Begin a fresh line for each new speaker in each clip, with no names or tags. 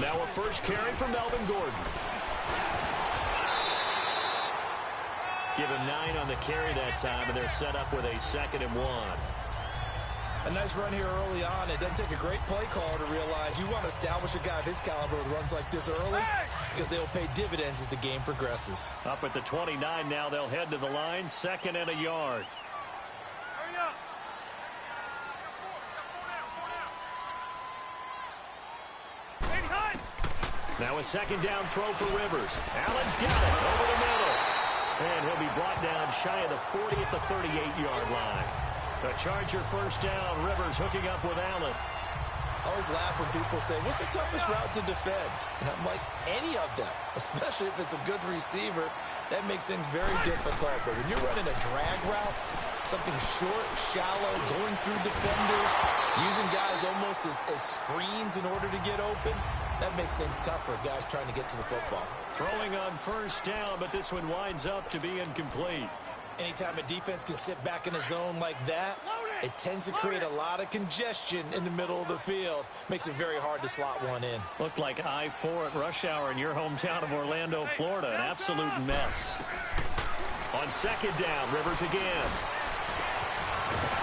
Now a first carry for Melvin Gordon. Give him 9 on the carry that time, and they're set up with a 2nd and 1.
A nice run here early on. It doesn't take a great play caller to realize you want to establish a guy of his caliber with runs like this early because they'll pay dividends as the game progresses.
Up at the 29 now, they'll head to the line, 2nd and a yard. Now a 2nd down throw for Rivers. Allen's got it over the middle. And he'll be brought down shy of the 40 at the 38-yard line. The Charger first down. Rivers hooking up with Allen.
I always laugh when people say, what's the toughest route to defend? And I'm like, any of them, especially if it's a good receiver. That makes things very difficult. But when you're running a drag route, something short, shallow, going through defenders, using guys almost as screens in order to get open, that makes things tough for guys trying to get to the football.
Throwing on first down, but this one winds up to be incomplete.
Anytime a defense can sit back in a zone like that, it tends to create a lot of congestion in the middle of the field. Makes it very hard to slot one in.
Looked like I-4 at rush hour in your hometown of Orlando, Florida. An absolute mess. On 2nd down, Rivers again.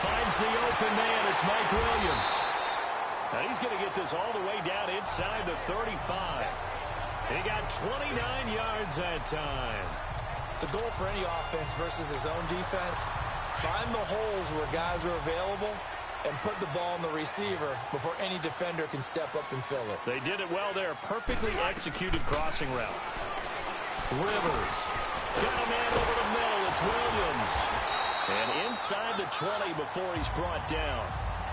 Finds the open man. It's Mike Williams. And he's going to get this all the way down inside the 35. He got 29 yards that time.
The goal for any offense versus his own defense, find the holes where guys are available and put the ball in the receiver before any defender can step up and fill it.
They did it well there. Perfectly executed crossing route. Rivers. Got a man over the middle. It's Williams. And inside the 20 before he's brought down.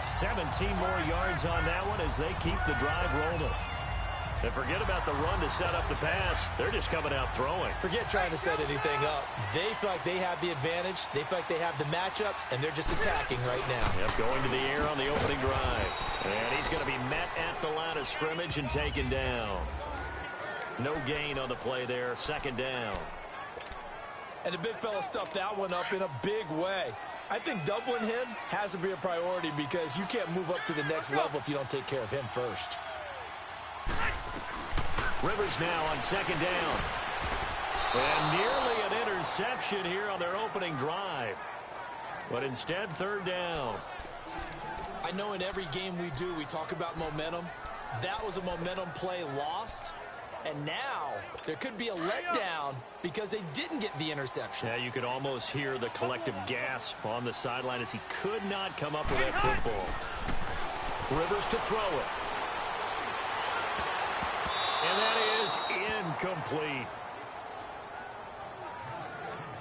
17 more yards on that one as they keep the drive rolling. And forget about the run to set up the pass. They're just coming out throwing.
Forget trying to set anything up. They feel like they have the advantage. They feel like they have the matchups, and they're just attacking right now.
Yep, going to the air on the opening drive. And he's going to be met at the line of scrimmage and taken down. No gain on the play there. 2nd down.
And the big fella stuffed that one up in a big way. I think doubling him has to be a priority because you can't move up to the next level if you don't take care of him first.
Rivers now on 2nd down. And nearly an interception here on their opening drive. But instead, 3rd down.
I know in every game we do, we talk about momentum. That was a momentum play lost. And now there could be a letdown because they didn't get the interception.
Yeah, you could almost hear the collective gasp on the sideline as he could not come up with that football. Rivers to throw it. And that is incomplete.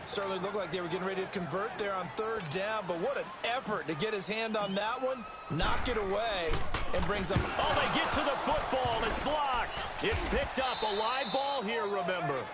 Certainly looked like they were getting ready to convert there on 3rd down, but what an effort to get his hand on that one, knock it away, and brings up...
Oh, they get to the football. It's blocked. It's picked up. A live ball here, remember.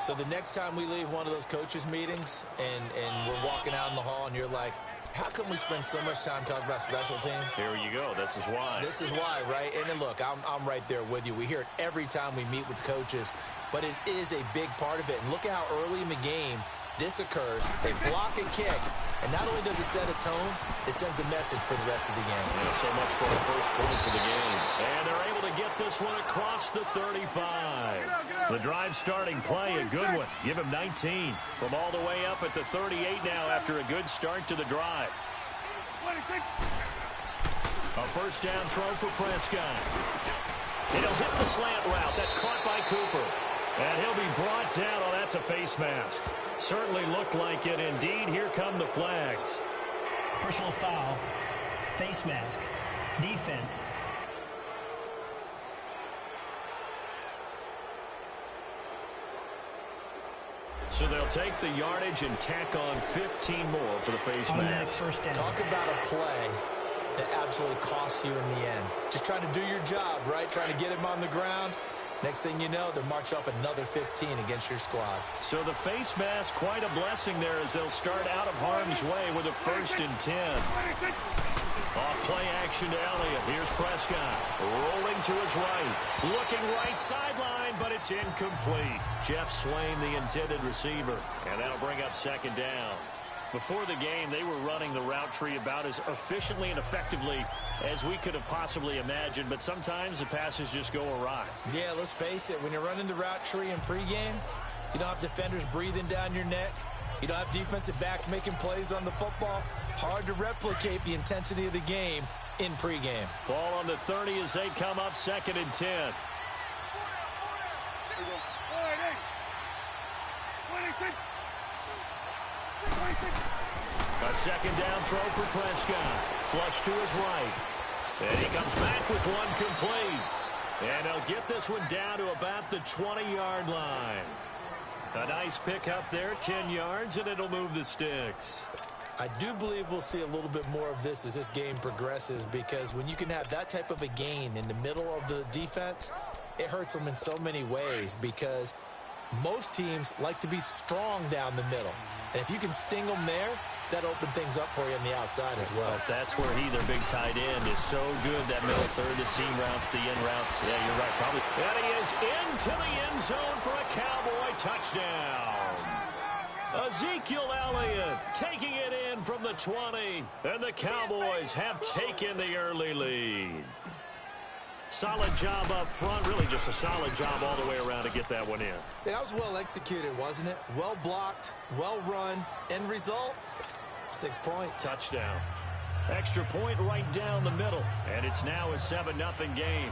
So the next time we leave one of those coaches' meetings and we're walking out in the hall and you're like, how come we spend so much time talking about special teams?
Here you go. This is why.
This is why, right? And then look, I'm right there with you. We hear it every time we meet with coaches, but it is a big part of it. And look at how early in the game this occurs. They block a kick, and not only does it set a tone, it sends a message for the rest of the game.
Yeah, so much for the first points of the game. And they're able to get this one across the 35. The drive starting play, a good one. Give him 19 from all the way up at the 38 now after a good start to the drive. A first down throw for Prescott. And he'll hit the slant route. That's caught by Cooper. And he'll be brought down. Oh, that's a face mask. Certainly looked like it. Indeed, here come the flags.
Personal foul, face mask, defense.
So they'll take the yardage and tack on 15 more for the face mask.
First down.
Talk about a play that absolutely costs you in the end. Just trying to do your job, right? Trying to get him on the ground. Next thing you know, they'll march off another 15 against your squad.
So the face mask, quite a blessing there as they'll start out of harm's way with a 1st and 10. Off play action to Elliott. Here's Prescott. Rolling to his right. Looking right sideline, but it's incomplete. Jeff Swain, the intended receiver. And that'll bring up 2nd down. Before the game, they were running the route tree about as efficiently and effectively as we could have possibly imagined, but sometimes the passes just go awry.
Yeah, let's face it. When you're running the route tree in pregame, you don't have defenders breathing down your neck. You don't have defensive backs making plays on the football. Hard to replicate the intensity of the game in pregame.
Ball on the 30 as they come up 2nd and 10. A 2nd down throw for Prescott. Flush to his right. And he comes back with one complete. And he'll get this one down to about the 20-yard line. A nice pickup there, 10 yards, and it'll move the sticks.
I do believe we'll see a little bit more of this as this game progresses, because when you can have that type of a gain in the middle of the defense, it hurts them in so many ways, because most teams like to be strong down the middle. And if you can sting them there, that opens things up for you on the outside as well.
That's where their big tight end, is so good. That middle third, the seam routes, the in routes. Yeah, you're right, probably. And he is into the end zone for a Cowboy touchdown. Ezekiel Elliott taking it in from the 20. And the Cowboys have taken the early lead. Solid job up front. Really just a solid job all the way around to get that one in.
That was well executed, wasn't it? Well blocked, well run. End result, 6 points.
Touchdown. Extra point right down the middle. And it's now a 7-0 game.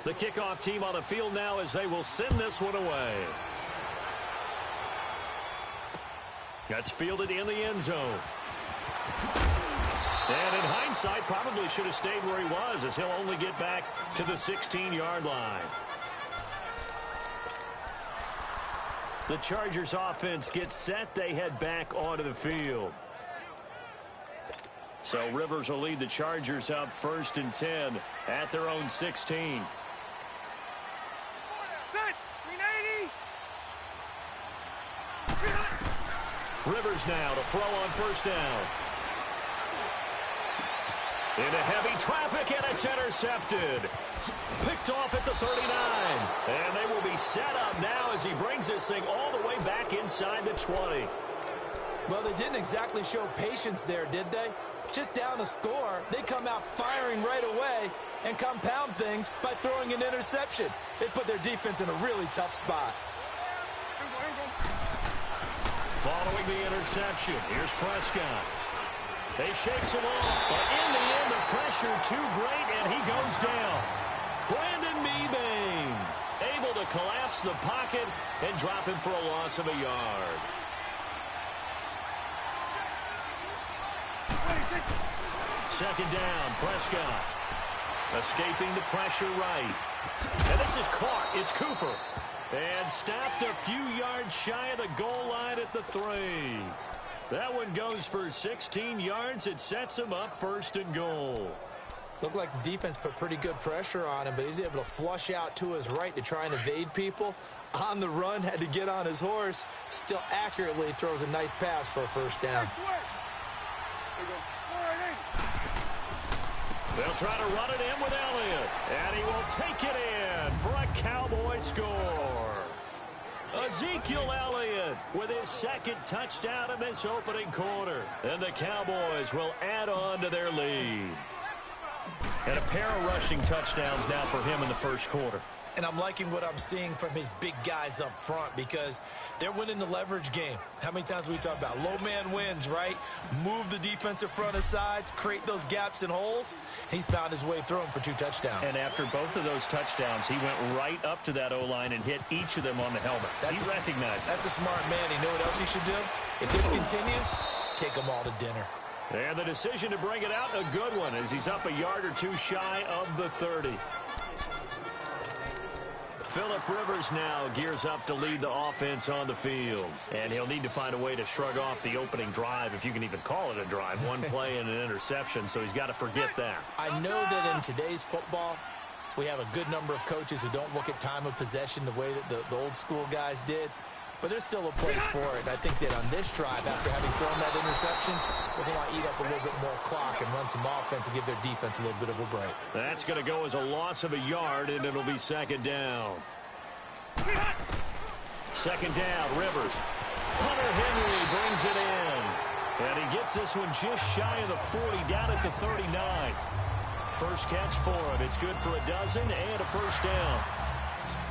The kickoff team on the field now as they will send this one away. That's fielded in the end zone. And in hindsight, probably should have stayed where he was, as he'll only get back to the 16-yard line. The Chargers offense gets set. They head back onto the field. So Rivers will lead the Chargers up 1st and 10 at their own 16. Rivers now to throw on 1st down. Into heavy traffic, and it's intercepted. Picked off at the 39. And they will be set up now as he brings this thing all the way back inside the 20.
Well, they didn't exactly show patience there, did they? Just down a score, they come out firing right away and compound things by throwing an interception. They put their defense in a really tough spot.
Following the interception, here's Prescott. They shakes him off, but in the end, the pressure too great, and he goes down. Brandon Mebane able to collapse the pocket and drop him for a loss of a yard. Second down, Prescott. Escaping the pressure right. And this is caught. It's Cooper. And stopped a few yards shy of the goal line at the 3. That one goes for 16 yards. It sets him up 1st and goal.
Looked like the defense put pretty good pressure on him, but he's able to flush out to his right to try and evade people. On the run, had to get on his horse. Still accurately throws a nice pass for a 1st down.
They'll try to run it in with Elliott. And he will take it in for a Cowboy score. Ezekiel Elliott with his 2nd touchdown in this opening quarter. And the Cowboys will add on to their lead. And a pair of rushing touchdowns now for him in the 1st quarter.
And I'm liking what I'm seeing from his big guys up front, because they're winning the leverage game. How many times we talk about low man wins, right? Move the defensive front aside, create those gaps and holes. He's found his way through them for 2 touchdowns.
And after both of those touchdowns, he went right up to that O-line and hit each of them on the helmet. He recognized.
That's a smart man. He knew what else he should do. If this continues, take them all to dinner.
And the decision to bring it out, a good one, as he's up a yard or 2 shy of the 30. Phillip Rivers now gears up to lead the offense on the field. And he'll need to find a way to shrug off the opening drive, if you can even call it a drive. 1 play and an interception, so he's got to forget that.
I know that in today's football, we have a good number of coaches who don't look at time of possession the way that the old school guys did. but there's still a place for it. And I think that on this drive, after having thrown that interception, they're going to eat up a little bit more clock and run some offense and give their defense a little bit of a break.
That's going to go as a loss of a yard, and it'll be second down. Second down, Rivers. Hunter Henry brings it in. And he gets this one just shy of the 40, down at the 39. First catch for him. It's good for a dozen and a first down.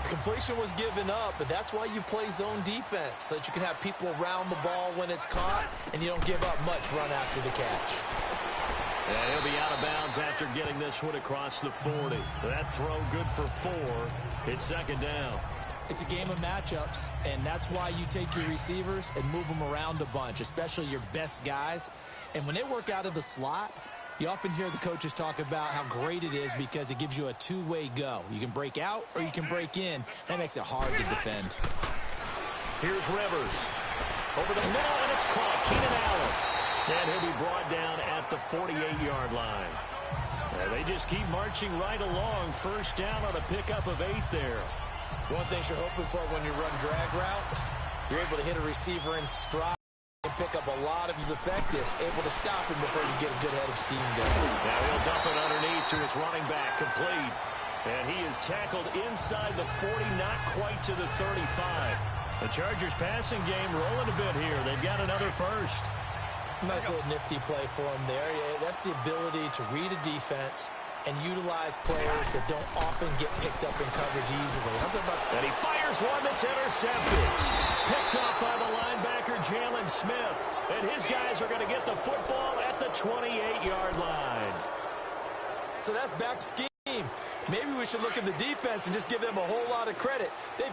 Completion was given up, but that's why you play zone defense, so that you can have people around the ball when it's caught, and you don't give up much run after the catch.
And he'll be out of bounds after getting this one across the 40. That throw good for 4. It's second down.
It's a game of matchups, and that's why you take your receivers and move them around a bunch, especially your best guys. And when they work out of the slot, you often hear the coaches talk about how great it is because it gives you a two-way go. You can break out or you can break in. That makes it hard to defend.
Here's Rivers. Over the middle, and it's caught. Keenan Allen. And he'll be brought down at the 48-yard line. And they just keep marching right along. First down on a pickup of 8 there.
One thing you're hoping for when you run drag routes, you're able to hit a receiver in stride and pick up a lot of his effective, able to stop him before you get a good head of steam going.
Now he'll dump it underneath to his running back, complete. And he is tackled inside the 40, not quite to the 35. The Chargers passing game rolling a bit here. They've got another first.
Nice little nifty play for him there. Yeah, that's the ability to read a defense and utilize players that don't often get picked up in coverage easily.
And he fires one that's intercepted. Picked off by the linebacker, Jalen Smith. And his guys are going to get the football at the 28-yard line.
So that's back scheme. Maybe we should look at the defense and just give them a whole lot of credit. They've